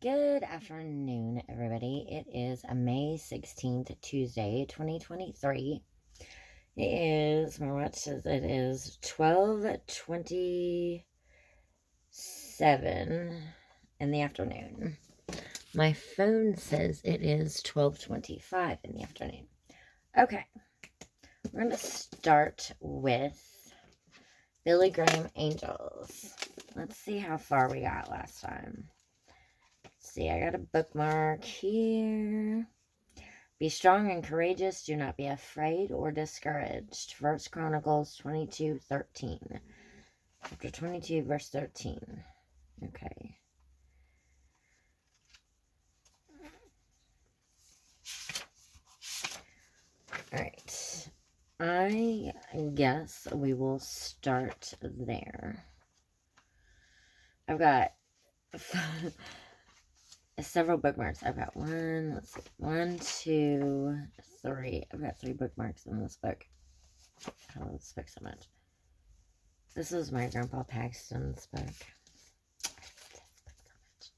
Good afternoon, everybody. It is a May 16th, Tuesday, 2023. It is, my watch says it is 12:27 in the afternoon. My phone says it is 12:25 in the afternoon. Okay, we're going to start with Billy Graham Angels. Let's see how far we got last time. See, I got a bookmark here. Be strong and courageous. Do not be afraid or discouraged. 1 Chronicles 22:13. Chapter 22, verse 13. Okay. Alright. I guess we will start there. I've got several bookmarks. I've got one, 2, 3. I've got 3 bookmarks in this book. I love this book so much. This is my Grandpa Paxton's book. I love this book so much.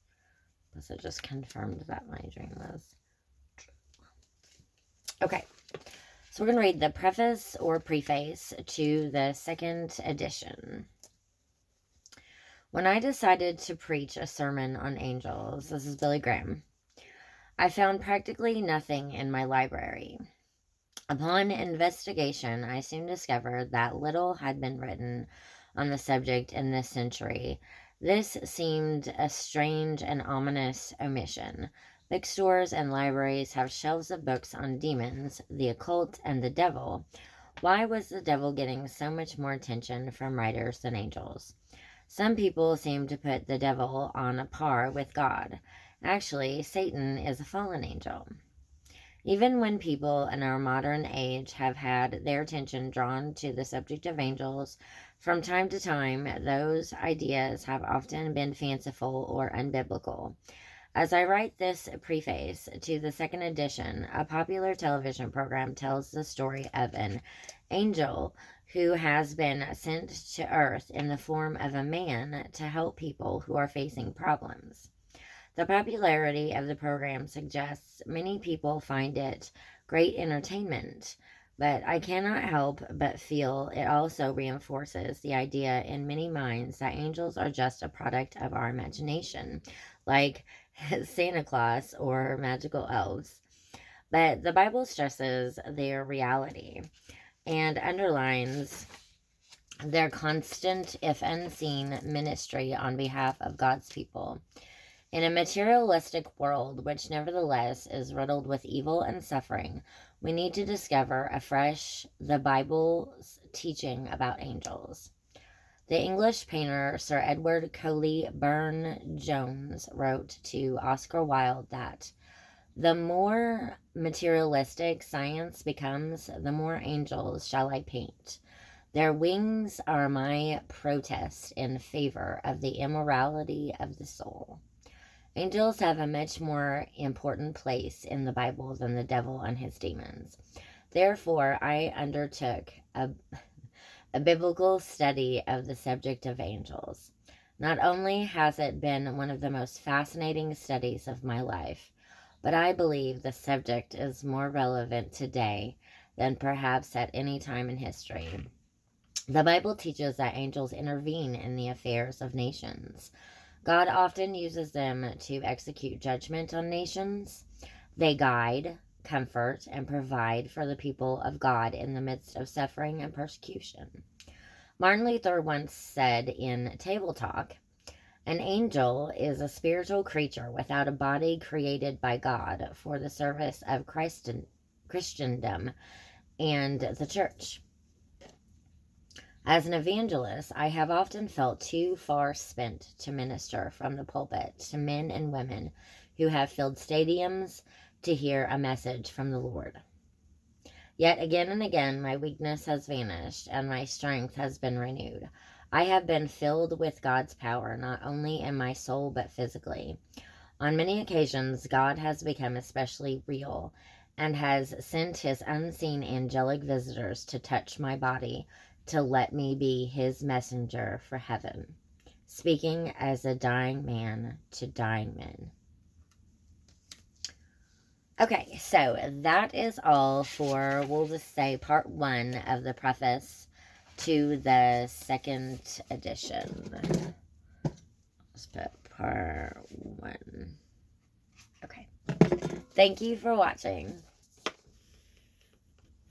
Plus it just confirmed that my dream was true. Okay. So we're going to read the preface or preface to the 2nd edition. When I decided to preach a sermon on angels, this is Billy Graham, I found practically nothing in my library. Upon investigation, I soon discovered that little had been written on the subject in this century. This seemed a strange and ominous omission. Bookstores and libraries have shelves of books on demons, the occult, and the devil. Why was the devil getting so much more attention from writers than angels? Some people seem to put the devil on a par with God. Actually, Satan is a fallen angel. Even when people in our modern age have had their attention drawn to the subject of angels, from time to time, those ideas have often been fanciful or unbiblical. As I write this preface to the 2nd edition, a popular television program tells the story of an angel who has been sent to earth in the form of a man to help people who are facing problems. The popularity of the program suggests many people find it great entertainment, but I cannot help but feel it also reinforces the idea in many minds that angels are just a product of our imagination, like Santa Claus or magical elves. But the Bible stresses their reality and underlines their constant, if unseen, ministry on behalf of God's people. In a materialistic world, which nevertheless is riddled with evil and suffering, we need to discover afresh the Bible's teaching about angels. The English painter Sir Edward Coley Burne-Jones wrote to Oscar Wilde that the more materialistic science becomes, the more angels shall I paint. Their wings are my protest in favor of the immorality of the soul. Angels have a much more important place in the Bible than the devil and his demons. Therefore, I undertook a biblical study of the subject of angels. Not only has it been one of the most fascinating studies of my life, but I believe the subject is more relevant today than perhaps at any time in history. The Bible teaches that angels intervene in the affairs of nations. God often uses them to execute judgment on nations. They guide, comfort, and provide for the people of God in the midst of suffering and persecution. Martin Luther once said in Table Talk, an angel is a spiritual creature without a body created by God for the service of Christendom and the church. As an evangelist, I have often felt too far spent to minister from the pulpit to men and women who have filled stadiums to hear a message from the Lord. Yet again and again, my weakness has vanished and my strength has been renewed. I have been filled with God's power, not only in my soul, but physically. On many occasions, God has become especially real and has sent his unseen angelic visitors to touch my body, to let me be his messenger for heaven, speaking as a dying man to dying men. Okay, so that is all for, we'll just say, part 1 of the preface to the 2nd edition. Let's put part 1. Okay. Thank you for watching.